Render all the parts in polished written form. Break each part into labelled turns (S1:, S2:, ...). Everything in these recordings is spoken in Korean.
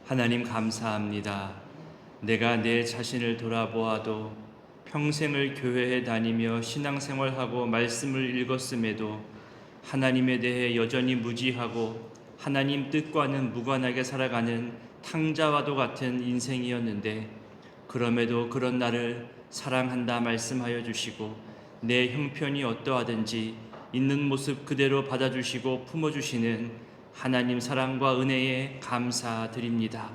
S1: 하나님 감사합니다. 내가 내 자신을 돌아보아도 평생을 교회에 다니며 신앙생활하고 말씀을 읽었음에도 하나님에 대해 여전히 무지하고 하나님 뜻과는 무관하게 살아가는 탕자와도 같은 인생이었는데, 그럼에도 그런 나를 사랑한다 말씀하여 주시고 내 형편이 어떠하든지 있는 모습 그대로 받아주시고 품어주시는 하나님 사랑과 은혜에 감사드립니다.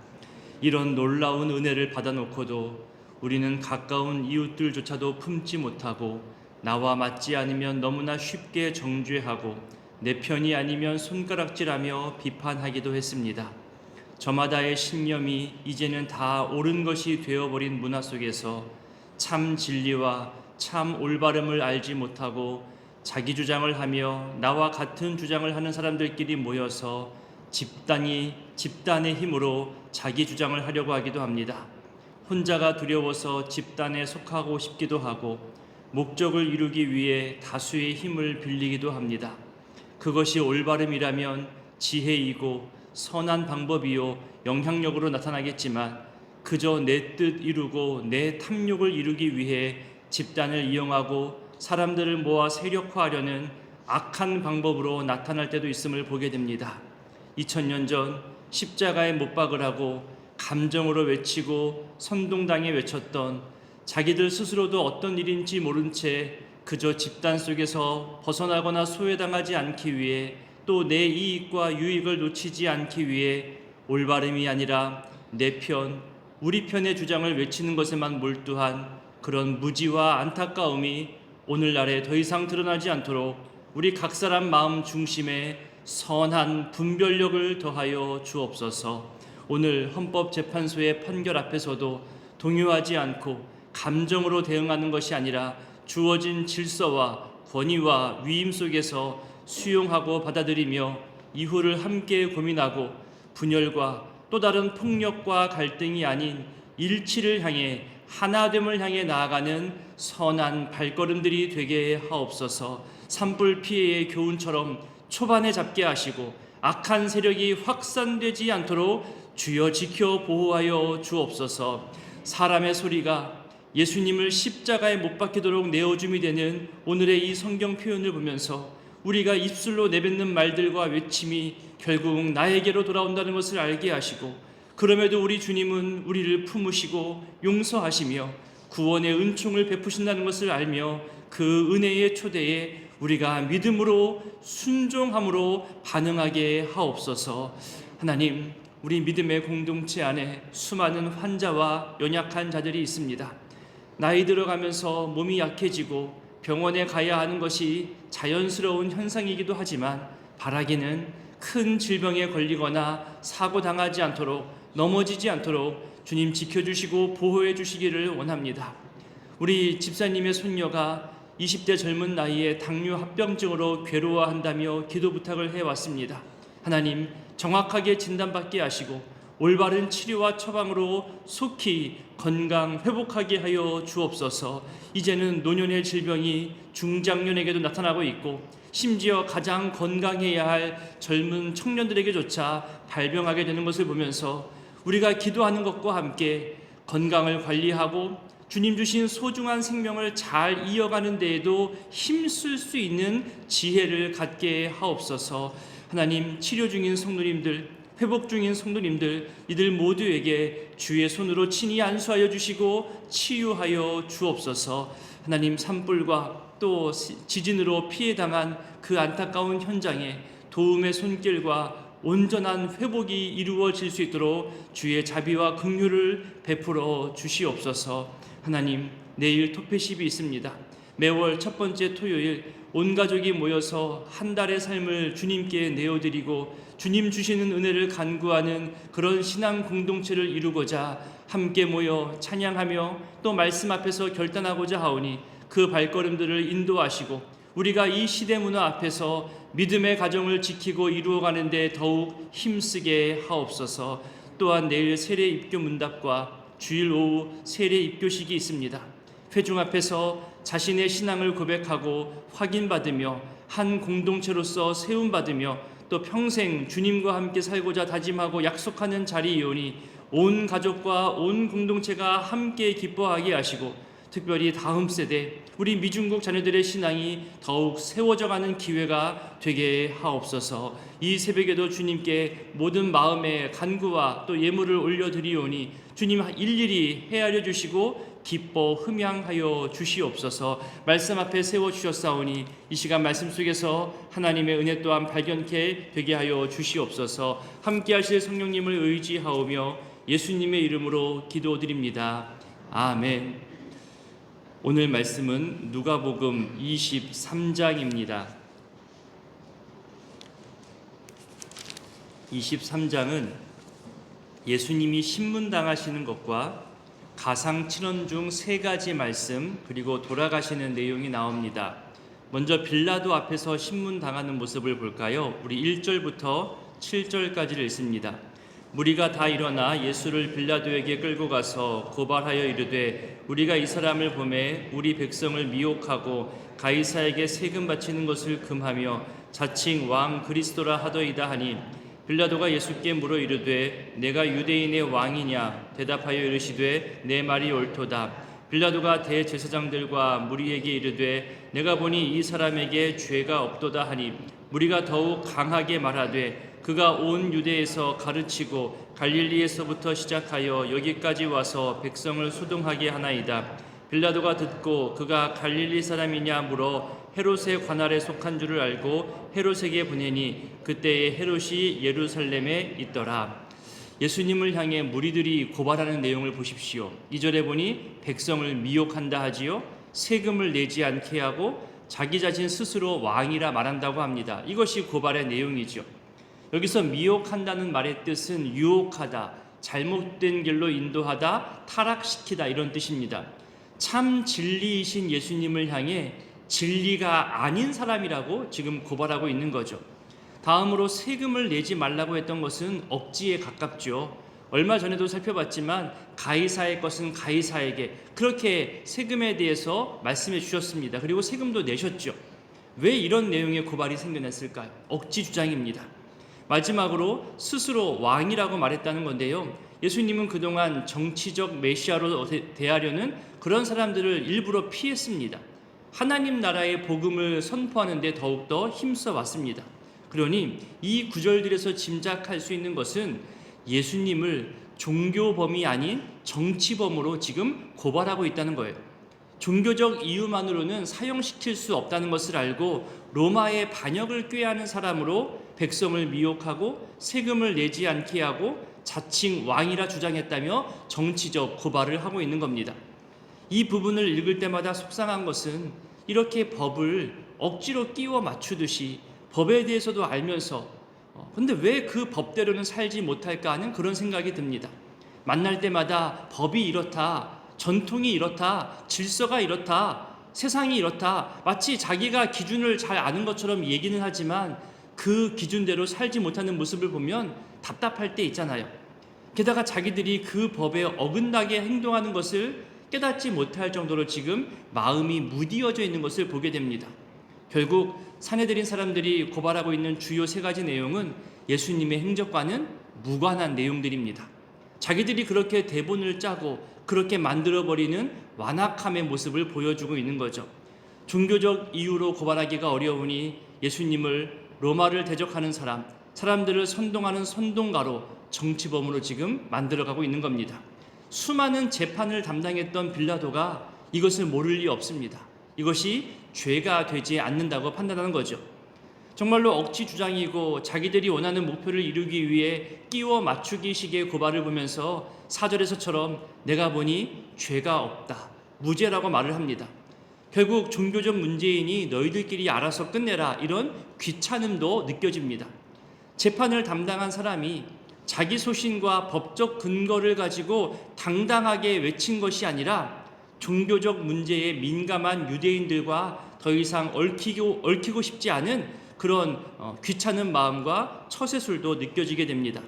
S1: 이런 놀라운 은혜를 받아놓고도 우리는 가까운 이웃들조차도 품지 못하고 나와 맞지 않으면 너무나 쉽게 정죄하고 내 편이 아니면 손가락질하며 비판하기도 했습니다. 저마다의 신념이 이제는 다 옳은 것이 되어버린 문화 속에서 참 진리와 참 올바름을 알지 못하고 자기 주장을 하며 나와 같은 주장을 하는 사람들끼리 모여서 집단의 힘으로 자기 주장을 하려고 하기도 합니다. 혼자가 두려워서 집단에 속하고 싶기도 하고 목적을 이루기 위해 다수의 힘을 빌리기도 합니다. 그것이 올바름이라면 지혜이고 선한 방법이요 영향력으로 나타나겠지만 그저 내 뜻 이루고 내 탐욕을 이루기 위해 집단을 이용하고 사람들을 모아 세력화하려는 악한 방법으로 나타날 때도 있음을 보게 됩니다. 2000년 전 십자가에 못 박으라고 감정으로 외치고 선동당에 외쳤던, 자기들 스스로도 어떤 일인지 모른 채 그저 집단 속에서 벗어나거나 소외당하지 않기 위해 또 내 이익과 유익을 놓치지 않기 위해 올바름이 아니라 내 편, 우리 편의 주장을 외치는 것에만 몰두한 그런 무지와 안타까움이 오늘날에 더 이상 드러나지 않도록 우리 각 사람 마음 중심에 선한 분별력을 더하여 주옵소서. 오늘 헌법재판소의 판결 앞에서도 동요하지 않고 감정으로 대응하는 것이 아니라 주어진 질서와 권위와 위임 속에서 수용하고 받아들이며 이후를 함께 고민하고 분열과 또 다른 폭력과 갈등이 아닌 일치를 향해 하나됨을 향해 나아가는 선한 발걸음들이 되게 하옵소서. 산불 피해의 교훈처럼 초반에 잡게 하시고 악한 세력이 확산되지 않도록 주여 지켜 보호하여 주옵소서. 사람의 소리가 예수님을 십자가에 못 박히도록 내어줌이 되는 오늘의 이 성경 표현을 보면서 우리가 입술로 내뱉는 말들과 외침이 결국 나에게로 돌아온다는 것을 알게 하시고, 그럼에도 우리 주님은 우리를 품으시고 용서하시며 구원의 은총을 베푸신다는 것을 알며 그 은혜의 초대에 우리가 믿음으로 순종함으로 반응하게 하옵소서. 하나님, 우리 믿음의 공동체 안에 수많은 환자와 연약한 자들이 있습니다. 나이 들어가면서 몸이 약해지고 병원에 가야 하는 것이 자연스러운 현상이기도 하지만 바라기는 큰 질병에 걸리거나 사고당하지 않도록, 넘어지지 않도록 주님 지켜주시고 보호해 주시기를 원합니다. 우리 집사님의 손녀가 20대 젊은 나이에 당뇨 합병증으로 괴로워한다며 기도 부탁을 해왔습니다. 하나님, 정확하게 진단받게 하시고 올바른 치료와 처방으로 속히 건강 회복하게 하여 주옵소서. 이제는 노년의 질병이 중장년에게도 나타나고 있고 심지어 가장 건강해야 할 젊은 청년들에게조차 발병하게 되는 것을 보면서 우리가 기도하는 것과 함께 건강을 관리하고 주님 주신 소중한 생명을 잘 이어가는 데에도 힘쓸 수 있는 지혜를 갖게 하옵소서. 하나님, 치료 중인 성도님들, 회복 중인 성도님들, 이들 모두에게 주의 손으로 친히 안수하여 주시고 치유하여 주옵소서. 하나님, 산불과 또 지진으로 피해당한 그 안타까운 현장에 도움의 손길과 온전한 회복이 이루어질 수 있도록 주의 자비와 긍휼을 베풀어 주시옵소서. 하나님, 내일 토페십이 있습니다. 매월 첫 번째 토요일 온 가족이 모여서 한 달의 삶을 주님께 내어드리고 주님 주시는 은혜를 간구하는 그런 신앙 공동체를 이루고자 함께 모여 찬양하며 또 말씀 앞에서 결단하고자 하오니 그 발걸음들을 인도하시고 우리가 이 시대 문화 앞에서 믿음의 가정을 지키고 이루어가는 데 더욱 힘쓰게 하옵소서. 또한 내일 세례 입교 문답과 주일 오후 세례 입교식이 있습니다. 회중 앞에서 자신의 신앙을 고백하고 확인받으며 한 공동체로서 세움받으며 또 평생 주님과 함께 살고자 다짐하고 약속하는 자리이오니 온 가족과 온 공동체가 함께 기뻐하게 하시고 특별히 다음 세대 우리 미중국 자녀들의 신앙이 더욱 세워져가는 기회가 되게 하옵소서. 이 새벽에도 주님께 모든 마음의 간구와 또 예물을 올려드리오니 주님 일일이 헤아려 주시고 기뻐 흠양하여 주시옵소서. 말씀 앞에 세워주셨사오니 이 시간 말씀 속에서 하나님의 은혜 또한 발견케 되게 하여 주시옵소서. 함께 하실 성령님을 의지하오며 예수님의 이름으로 기도드립니다. 아멘. 오늘 말씀은 누가복음 23장입니다. 23장은 예수님이 신문당하시는 것과 가상칠언 중 세 가지 말씀 그리고 돌아가시는 내용이 나옵니다. 먼저 빌라도 앞에서 신문당하는 모습을 볼까요? 우리 1절부터 7절까지를 읽습니다. 무리가 다 일어나 예수를 빌라도에게 끌고 가서 고발하여 이르되 우리가 이 사람을 보매 우리 백성을 미혹하고 가이사에게 세금 바치는 것을 금하며 자칭 왕 그리스도라 하더이다 하니 빌라도가 예수께 물어 이르되 내가 유대인의 왕이냐 대답하여 이르시되 내 말이 옳도다. 빌라도가 대제사장들과 무리에게 이르되 내가 보니 이 사람에게 죄가 없도다 하니 무리가 더욱 강하게 말하되 그가 온 유대에서 가르치고 갈릴리에서부터 시작하여 여기까지 와서 백성을 소동하게 하나이다. 빌라도가 듣고 그가 갈릴리 사람이냐 물어 헤롯의 관할에 속한 줄을 알고 헤롯에게 보내니 그때에 헤롯이 예루살렘에 있더라. 예수님을 향해 무리들이 고발하는 내용을 보십시오. 2절에 보니 백성을 미혹한다 하지요. 세금을 내지 않게 하고 자기 자신 스스로 왕이라 말한다고 합니다. 이것이 고발의 내용이죠. 여기서 미혹한다는 말의 뜻은 유혹하다, 잘못된 길로 인도하다, 타락시키다 이런 뜻입니다. 참 진리이신 예수님을 향해 진리가 아닌 사람이라고 지금 고발하고 있는 거죠. 다음으로 세금을 내지 말라고 했던 것은 억지에 가깝죠. 얼마 전에도 살펴봤지만 가이사의 것은 가이사에게 그렇게 세금에 대해서 말씀해 주셨습니다. 그리고 세금도 내셨죠. 왜 이런 내용의 고발이 생겨났을까요? 억지 주장입니다. 마지막으로 스스로 왕이라고 말했다는 건데요. 예수님은 그동안 정치적 메시아로 대하려는 그런 사람들을 일부러 피했습니다. 하나님 나라의 복음을 선포하는 데 더욱더 힘써 왔습니다. 그러니 이 구절들에서 짐작할 수 있는 것은 예수님을 종교범이 아닌 정치범으로 지금 고발하고 있다는 거예요. 종교적 이유만으로는 사형시킬 수 없다는 것을 알고 로마의 반역을 꾀하는 사람으로 백성을 미혹하고 세금을 내지 않게 하고 자칭 왕이라 주장했다며 정치적 고발을 하고 있는 겁니다. 이 부분을 읽을 때마다 속상한 것은 이렇게 법을 억지로 끼워 맞추듯이 법에 대해서도 알면서 근데 왜 그 법대로는 살지 못할까 하는 그런 생각이 듭니다. 만날 때마다 법이 이렇다, 전통이 이렇다, 질서가 이렇다, 세상이 이렇다 마치 자기가 기준을 잘 아는 것처럼 얘기는 하지만 그 기준대로 살지 못하는 모습을 보면 답답할 때 있잖아요. 게다가 자기들이 그 법에 어긋나게 행동하는 것을 깨닫지 못할 정도로 지금 마음이 무디어져 있는 것을 보게 됩니다. 결국 사내들인 사람들이 고발하고 있는 주요 세 가지 내용은 예수님의 행적과는 무관한 내용들입니다. 자기들이 그렇게 대본을 짜고 그렇게 만들어버리는 완악함의 모습을 보여주고 있는 거죠. 종교적 이유로 고발하기가 어려우니 예수님을 로마를 대적하는 사람들을 선동하는 선동가로 정치범으로 지금 만들어가고 있는 겁니다. 수많은 재판을 담당했던 빌라도가 이것을 모를 리 없습니다. 이것이 죄가 되지 않는다고 판단하는 거죠. 정말로 억지 주장이고 자기들이 원하는 목표를 이루기 위해 끼워 맞추기식의 고발을 보면서 4절에서처럼 내가 보니 죄가 없다, 무죄라고 말을 합니다. 결국 종교적 문제이니 너희들끼리 알아서 끝내라 이런 귀찮음도 느껴집니다. 재판을 담당한 사람이 자기 소신과 법적 근거를 가지고 당당하게 외친 것이 아니라 종교적 문제에 민감한 유대인들과 더 이상 얽히고 싶지 않은 그런 귀찮은 마음과 처세술도 느껴지게 됩니다.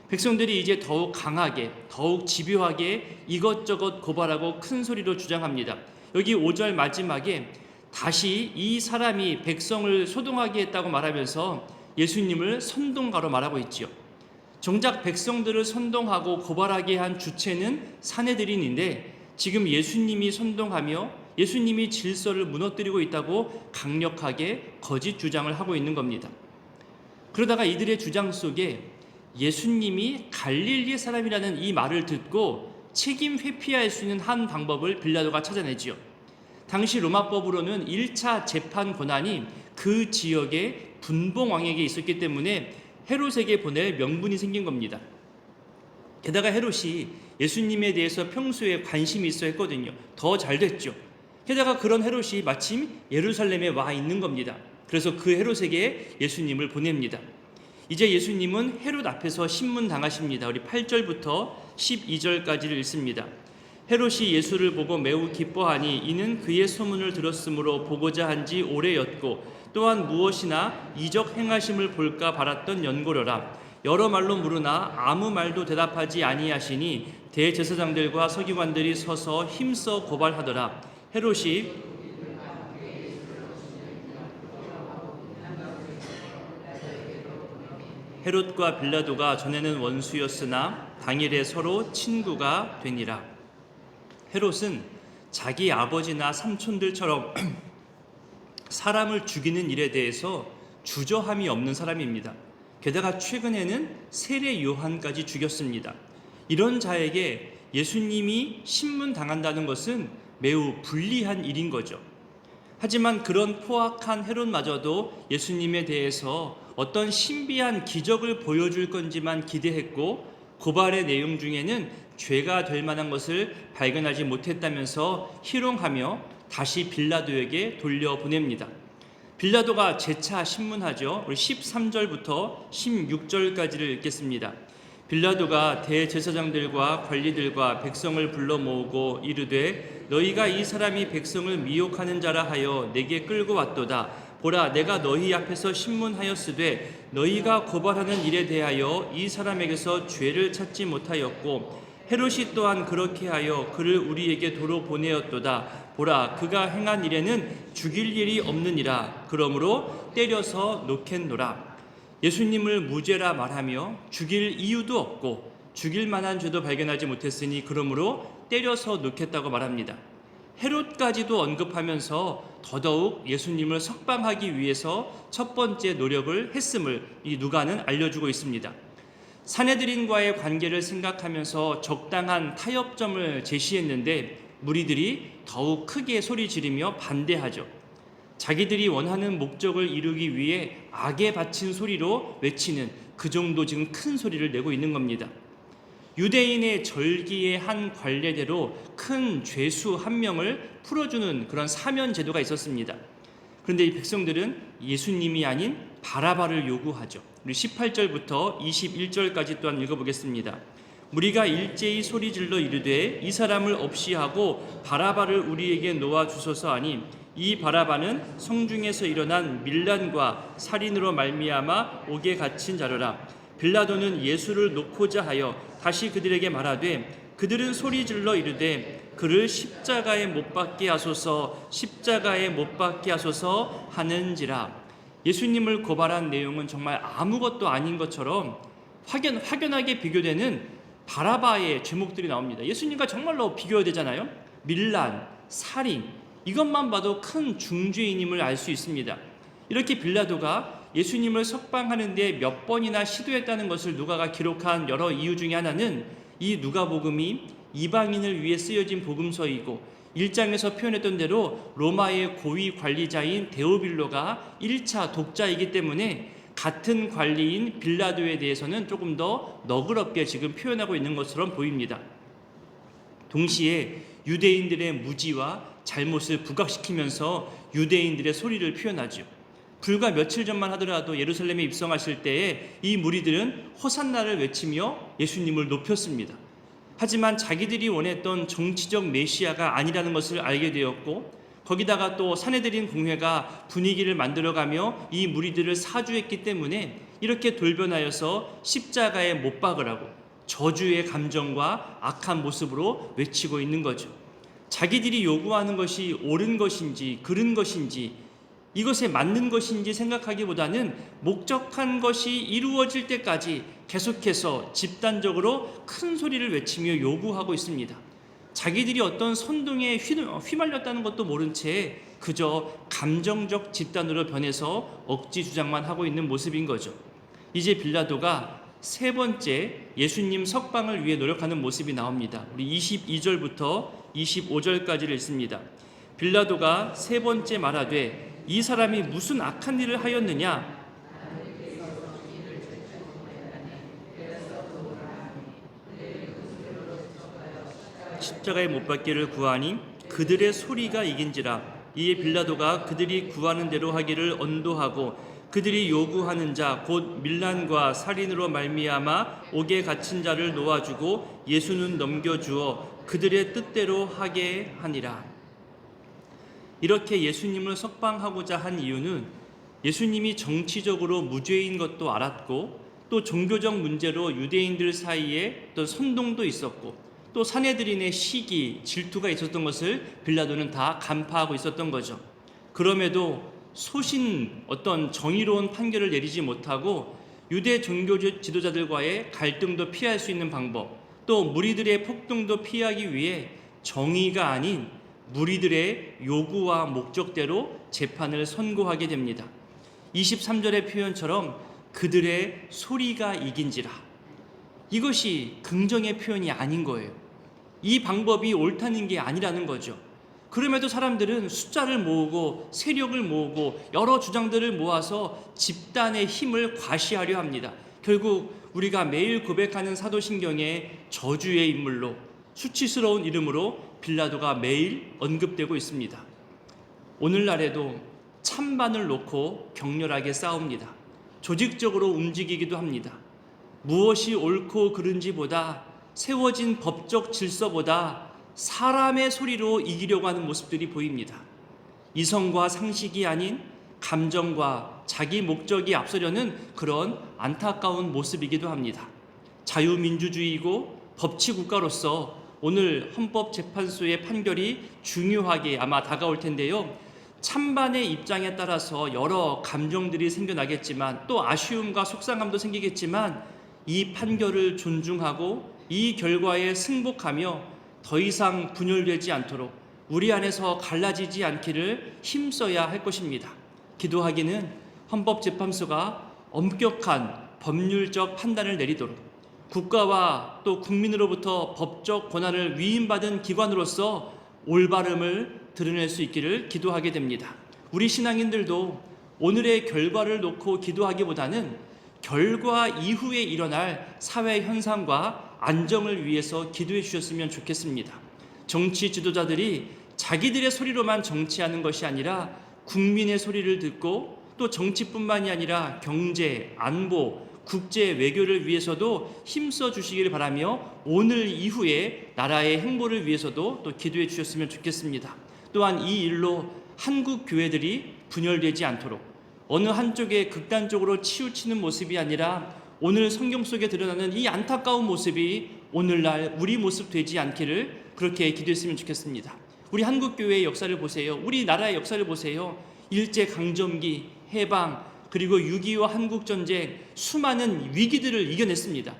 S1: 백성들이 이제 더욱 강하게, 더욱 집요하게 이것저것 고발하고 큰 소리로 주장합니다. 여기 5절 마지막에 다시 이 사람이 백성을 소동하게 했다고 말하면서 예수님을 선동가로 말하고 있지요. 정작 백성들을 선동하고 고발하게 한 주체는 사내들인인데 지금 예수님이 선동하며 예수님이 질서를 무너뜨리고 있다고 강력하게 거짓 주장을 하고 있는 겁니다. 그러다가 이들의 주장 속에 예수님이 갈릴리 사람이라는 이 말을 듣고 책임 회피할 수 있는 한 방법을 빌라도가 찾아내지요. 당시 로마법으로는 1차 재판 권한이 그 지역의 분봉왕에게 있었기 때문에 헤롯에게 보낼 명분이 생긴 겁니다. 게다가 헤롯이 예수님에 대해서 평소에 관심이 있어 했거든요. 더 잘 됐죠. 게다가 그런 헤롯이 마침 예루살렘에 와 있는 겁니다. 그래서 그 헤롯에게 예수님을 보냅니다. 이제 예수님은 헤롯 앞에서 신문당하십니다. 우리 8절부터 12절까지를 읽습니다. 헤롯이 예수를 보고 매우 기뻐하니 이는 그의 소문을 들었으므로 보고자 한지 오래였고 또한 무엇이나 이적 행하심을 볼까 바랐던 연고려라. 여러 말로 물으나 아무 말도 대답하지 아니하시니 대제사장들과 서기관들이 서서 힘써 고발하더라. 헤롯과 빌라도가 전에는 원수였으나 당일에 서로 친구가 되니라. 헤롯은 자기 아버지나 삼촌들처럼 사람을 죽이는 일에 대해서 주저함이 없는 사람입니다. 게다가 최근에는 세례 요한까지 죽였습니다. 이런 자에게 예수님이 신문당한다는 것은 매우 불리한 일인 거죠. 하지만 그런 포악한 헤롯마저도 예수님에 대해서 어떤 신비한 기적을 보여줄 건지만 기대했고 고발의 내용 중에는 죄가 될 만한 것을 발견하지 못했다면서 희롱하며 다시 빌라도에게 돌려보냅니다. 빌라도가 재차 신문하죠. 우리 13절부터 16절까지를 읽겠습니다. 빌라도가 대제사장들과 관리들과 백성을 불러 모으고 이르되 너희가 이 사람이 백성을 미혹하는 자라 하여 내게 끌고 왔도다. 보라, 내가 너희 앞에서 신문하였으되 너희가 고발하는 일에 대하여 이 사람에게서 죄를 찾지 못하였고 헤롯이 또한 그렇게 하여 그를 우리에게 도로 보내었도다. 보라, 그가 행한 일에는 죽일 일이 없느니라. 그러므로 때려서 놓겠노라. 예수님을 무죄라 말하며 죽일 이유도 없고 죽일 만한 죄도 발견하지 못했으니 그러므로 때려서 놓겠다고 말합니다. 헤롯까지도 언급하면서 더더욱 예수님을 석방하기 위해서 첫 번째 노력을 했음을 이 누가는 알려주고 있습니다. 사내들인과의 관계를 생각하면서 적당한 타협점을 제시했는데 무리들이 더욱 크게 소리 지르며 반대하죠. 자기들이 원하는 목적을 이루기 위해 악에 바친 소리로 외치는 그 정도 지금 큰 소리를 내고 있는 겁니다. 유대인의 절기의 한 관례대로 큰 죄수 한 명을 풀어주는 그런 사면 제도가 있었습니다. 그런데 이 백성들은 예수님이 아닌 바라바를 요구하죠. 우리 18절부터 21절까지 또한 읽어보겠습니다. 무리가 일제히 소리질러 이르되 이 사람을 없이 하고 바라바를 우리에게 놓아 주소서 하니 이 바라바는 성중에서 일어난 밀란과 살인으로 말미암아 옥에 갇힌 자로라. 빌라도는 예수를 놓고자 하여 다시 그들에게 말하되 그들은 소리질러 이르되 그를 십자가에 못 박게 하소서, 십자가에 못 박게 하소서 하는지라. 예수님을 고발한 내용은 정말 아무것도 아닌 것처럼 확연하게 비교되는 바라바의 제목들이 나옵니다. 예수님과 정말로 비교해야 되잖아요. 밀란, 살인, 이것만 봐도 큰 중죄인임을 알 수 있습니다. 이렇게 빌라도가 예수님을 석방하는 데 몇 번이나 시도했다는 것을 누가가 기록한 여러 이유 중에 하나는 이 누가복음이 이방인을 위해 쓰여진 복음서이고 1장에서 표현했던 대로 로마의 고위 관리자인 데오빌로가 1차 독자이기 때문에 같은 관리인 빌라도에 대해서는 조금 더 너그럽게 지금 표현하고 있는 것처럼 보입니다. 동시에 유대인들의 무지와 잘못을 부각시키면서 유대인들의 소리를 표현하죠. 불과 며칠 전만 하더라도 예루살렘에 입성하실 때에 이 무리들은 호산나를 외치며 예수님을 높였습니다. 하지만 자기들이 원했던 정치적 메시아가 아니라는 것을 알게 되었고 거기다가 또 사내들인 공회가 분위기를 만들어가며 이 무리들을 사주했기 때문에 이렇게 돌변하여서 십자가에 못 박으라고 저주의 감정과 악한 모습으로 외치고 있는 거죠. 자기들이 요구하는 것이 옳은 것인지 그른 것인지 이것에 맞는 것인지 생각하기보다는 목적한 것이 이루어질 때까지 계속해서 집단적으로 큰 소리를 외치며 요구하고 있습니다. 자기들이 어떤 선동에 휘말렸다는 것도 모른 채 그저 감정적 집단으로 변해서 억지 주장만 하고 있는 모습인 거죠. 이제 빌라도가 세 번째 예수님 석방을 위해 노력하는 모습이 나옵니다. 우리 22절부터 25절까지를 읽습니다. 빌라도가 세 번째 말하되 이 사람이 무슨 악한 일을 하였느냐? 십자가에 못 박기를 구하니 그들의 소리가 이긴지라. 이에 빌라도가 그들이 구하는 대로 하기를 언도하고 그들이 요구하는 자 곧 밀란과 살인으로 말미암아 옥에 갇힌 자를 놓아주고 예수는 넘겨주어 그들의 뜻대로 하게 하니라. 이렇게 예수님을 석방하고자 한 이유는 예수님이 정치적으로 무죄인 것도 알았고 또 종교적 문제로 유대인들 사이에 또 선동도 있었고 또 사내들인의 시기, 질투가 있었던 것을 빌라도는 다 간파하고 있었던 거죠. 그럼에도 어떤 정의로운 판결을 내리지 못하고 유대 종교 지도자들과의 갈등도 피할 수 있는 방법, 또 무리들의 폭동도 피하기 위해 정의가 아닌 무리들의 요구와 목적대로 재판을 선고하게 됩니다. 23절의 표현처럼 그들의 소리가 이긴지라. 이것이 긍정의 표현이 아닌 거예요. 이 방법이 옳다는 게 아니라는 거죠. 그럼에도 사람들은 숫자를 모으고 세력을 모으고 여러 주장들을 모아서 집단의 힘을 과시하려 합니다. 결국 우리가 매일 고백하는 사도신경의 저주의 인물로 수치스러운 이름으로 빌라도가 매일 언급되고 있습니다. 오늘날에도 찬반을 놓고 격렬하게 싸웁니다. 조직적으로 움직이기도 합니다. 무엇이 옳고 그른지보다 세워진 법적 질서보다 사람의 소리로 이기려고 하는 모습들이 보입니다. 이성과 상식이 아닌 감정과 자기 목적이 앞서려는 그런 안타까운 모습이기도 합니다. 자유민주주의이고 법치국가로서 오늘 헌법재판소의 판결이 중요하게 아마 다가올 텐데요. 찬반의 입장에 따라서 여러 감정들이 생겨나겠지만 또 아쉬움과 속상함도 생기겠지만 이 판결을 존중하고 이 결과에 승복하며 더 이상 분열되지 않도록 우리 안에서 갈라지지 않기를 힘써야 할 것입니다. 기도하기는 헌법재판소가 엄격한 법률적 판단을 내리도록 국가와 또 국민으로부터 법적 권한을 위임받은 기관으로서 올바름을 드러낼 수 있기를 기도하게 됩니다. 우리 신앙인들도 오늘의 결과를 놓고 기도하기보다는 결과 이후에 일어날 사회 현상과 안정을 위해서 기도해 주셨으면 좋겠습니다. 정치 지도자들이 자기들의 소리로만 정치하는 것이 아니라 국민의 소리를 듣고 또 정치뿐만이 아니라 경제, 안보, 국제 외교를 위해서도 힘써 주시기를 바라며 오늘 이후에 나라의 행보를 위해서도 또 기도해 주셨으면 좋겠습니다. 또한 이 일로 한국 교회들이 분열되지 않도록 어느 한쪽에 극단적으로 치우치는 모습이 아니라 오늘 성경 속에 드러나는 이 안타까운 모습이 오늘날 우리 모습 되지 않기를 그렇게 기도했으면 좋겠습니다. 우리 한국교회의 역사를 보세요. 우리 나라의 역사를 보세요. 일제강점기, 해방, 그리고 6.25 한국전쟁 수많은 위기들을 이겨냈습니다.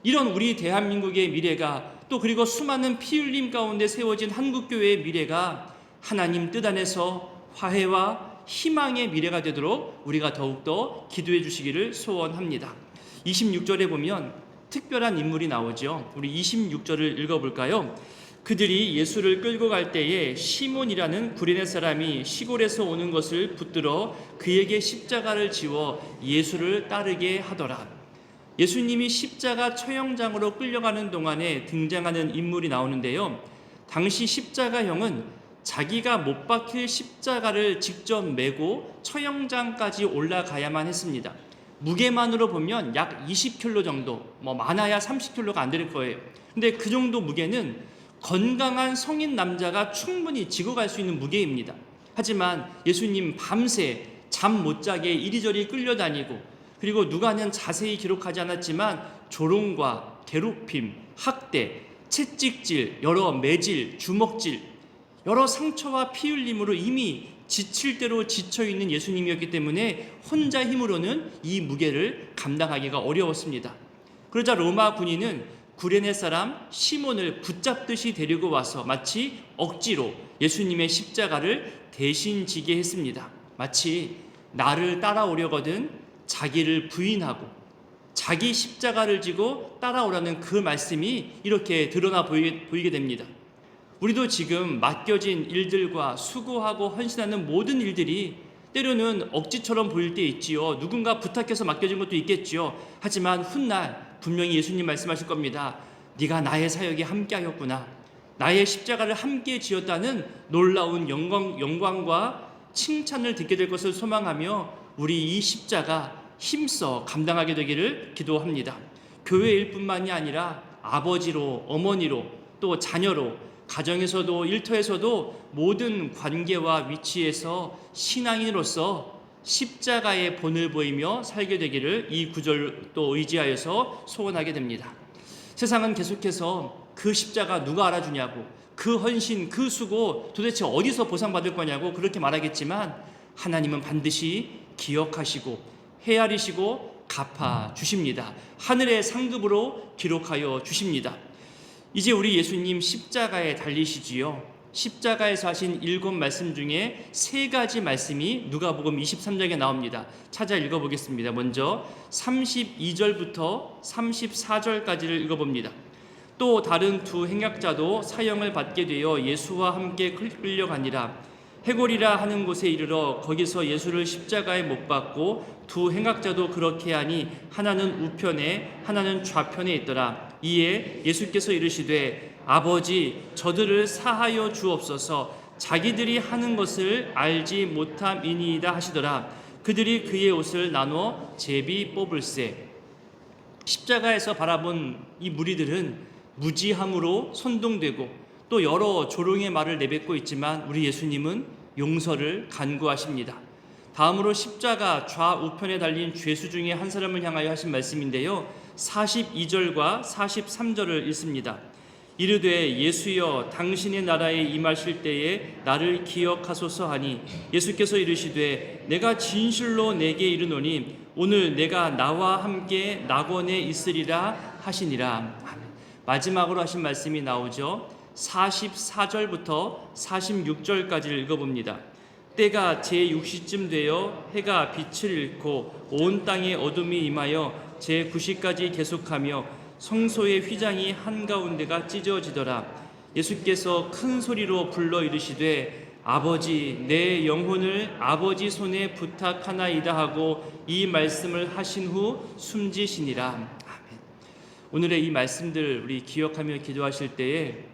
S1: 이런 우리 대한민국의 미래가 또 그리고 수많은 피 흘림 가운데 세워진 한국교회의 미래가 하나님 뜻 안에서 화해와 희망의 미래가 되도록 우리가 더욱더 기도해 주시기를 소원합니다. 26절에 보면 특별한 인물이 나오죠. 우리 26절을 읽어볼까요? 그들이 예수를 끌고 갈 때에 시몬이라는 구레네 사람이 시골에서 오는 것을 붙들어 그에게 십자가를 지워 예수를 따르게 하더라. 예수님이 십자가 처형장으로 끌려가는 동안에 등장하는 인물이 나오는데요. 당시 십자가형은 자기가 못 박힐 십자가를 직접 메고 처형장까지 올라가야만 했습니다. 무게만으로 보면 약 20kg 정도, 많아야 30kg가 안 될 거예요. 근데 그 정도 무게는 건강한 성인 남자가 충분히 지고 갈 수 있는 무게입니다. 하지만 예수님 밤새 잠 못 자게 이리저리 끌려다니고 그리고 누가는 자세히 기록하지 않았지만 조롱과 괴롭힘, 학대, 채찍질, 여러 매질, 주먹질, 여러 상처와 피 흘림으로 이미 지칠 대로 지쳐있는 예수님이었기 때문에 혼자 힘으로는 이 무게를 감당하기가 어려웠습니다. 그러자 로마 군인은 구레네 사람 시몬을 붙잡듯이 데리고 와서 마치 억지로 예수님의 십자가를 대신 지게 했습니다. 마치 나를 따라오려거든 자기를 부인하고 자기 십자가를 지고 따라오라는 그 말씀이 이렇게 드러나 보이게 됩니다. 우리도 지금 맡겨진 일들과 수고하고 헌신하는 모든 일들이 때로는 억지처럼 보일 때 있지요. 누군가 부탁해서 맡겨진 것도 있겠지요. 하지만 훗날 분명히 예수님 말씀하실 겁니다. 네가 나의 사역에 함께하였구나. 나의 십자가를 함께 지었다는 놀라운 영광과 칭찬을 듣게 될 것을 소망하며 우리 이 십자가 힘써 감당하게 되기를 기도합니다. 교회일 뿐만이 아니라 아버지로, 어머니로, 또 자녀로, 가정에서도 일터에서도 모든 관계와 위치에서 신앙인으로서 십자가의 본을 보이며 살게 되기를 이 구절 또 의지하여서 소원하게 됩니다. 세상은 계속해서 그 십자가 누가 알아주냐고, 그 헌신, 그 수고 도대체 어디서 보상받을 거냐고 그렇게 말하겠지만 하나님은 반드시 기억하시고 헤아리시고 갚아주십니다. 하늘의 상급으로 기록하여 주십니다. 이제 우리 예수님 십자가에 달리시지요. 십자가에서 하신 7 말씀 중에 3가지 말씀이 누가복음 23장에 나옵니다. 찾아 읽어보겠습니다. 먼저 32절부터 34절까지를 읽어봅니다. 또 다른 2 행약자도 사형을 받게 되어 예수와 함께 끌려가니라. 해골이라 하는 곳에 이르러 거기서 예수를 십자가에 못 박고 2 행악자도 그렇게 하니 하나는 우편에 하나는 좌편에 있더라. 이에 예수께서 이르시되 아버지 저들을 사하여 주옵소서 자기들이 하는 것을 알지 못함이니이다 하시더라. 그들이 그의 옷을 나눠 제비 뽑을세. 십자가에서 바라본 이 무리들은 무지함으로 선동되고 또 여러 조롱의 말을 내뱉고 있지만 우리 예수님은 용서를 간구하십니다. 다음으로 십자가 좌우편에 달린 죄수 중에 한 사람을 향하여 하신 말씀인데요. 42절과 43절을 읽습니다. 이르되 예수여 당신의 나라에 임하실 때에 나를 기억하소서 하니 예수께서 이르시되 내가 진실로 내게 이르노니 오늘 내가 나와 함께 낙원에 있으리라 하시니라. 마지막으로 하신 말씀이 나오죠. 44절부터 46절까지를 읽어봅니다. 때가 제6시쯤 되어 해가 빛을 잃고 온 땅에 어둠이 임하여 제9시까지 계속하며 성소의 휘장이 한가운데가 찢어지더라. 예수께서 큰 소리로 불러 이르시되 아버지 내 영혼을 아버지 손에 부탁하나이다 하고 이 말씀을 하신 후 숨지시니라. 아멘. 오늘의 이 말씀들 우리 기억하며 기도하실 때에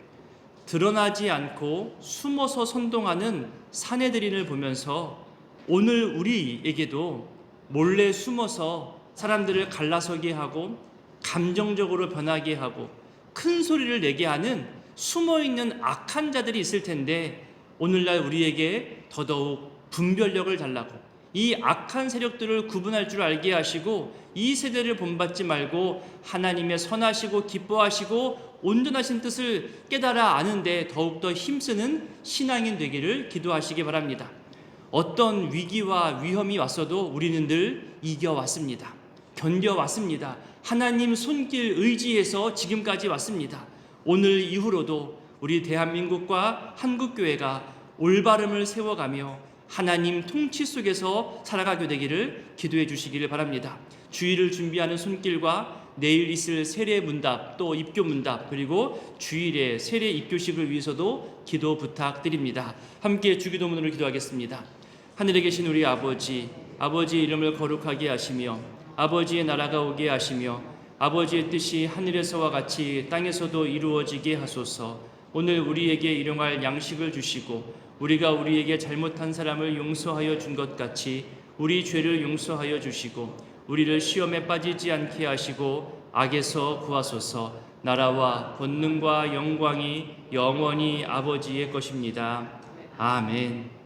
S1: 드러나지 않고 숨어서 선동하는 사내들인을 보면서 오늘 우리에게도 몰래 숨어서 사람들을 갈라서게 하고 감정적으로 변하게 하고 큰 소리를 내게 하는 숨어있는 악한 자들이 있을 텐데 오늘날 우리에게 더더욱 분별력을 달라고 이 악한 세력들을 구분할 줄 알게 하시고 이 세대를 본받지 말고 하나님의 선하시고 기뻐하시고 온전하신 뜻을 깨달아 아는데 더욱더 힘쓰는 신앙인 되기를 기도하시기 바랍니다. 어떤 위기와 위험이 왔어도 우리는 늘 이겨왔습니다. 견뎌왔습니다. 하나님 손길 의지해서 지금까지 왔습니다. 오늘 이후로도 우리 대한민국과 한국교회가 올바름을 세워가며 하나님 통치 속에서 살아가게 되기를 기도해 주시기를 바랍니다. 주일을 준비하는 손길과 내일 있을 세례 문답 또 입교 문답 그리고 주일에 세례 입교식을 위해서도 기도 부탁드립니다. 함께 주기도문으로 기도하겠습니다. 하늘에 계신 우리 아버지, 아버지의 이름을 거룩하게 하시며 아버지의 나라가 오게 하시며 아버지의 뜻이 하늘에서와 같이 땅에서도 이루어지게 하소서. 오늘 우리에게 일용할 양식을 주시고 우리가 우리에게 잘못한 사람을 용서하여 준 것 같이 우리 죄를 용서하여 주시고 우리를 시험에 빠지지 않게 하시고 악에서 구하소서. 나라와 권능과 영광이 영원히 아버지의 것입니다. 아멘.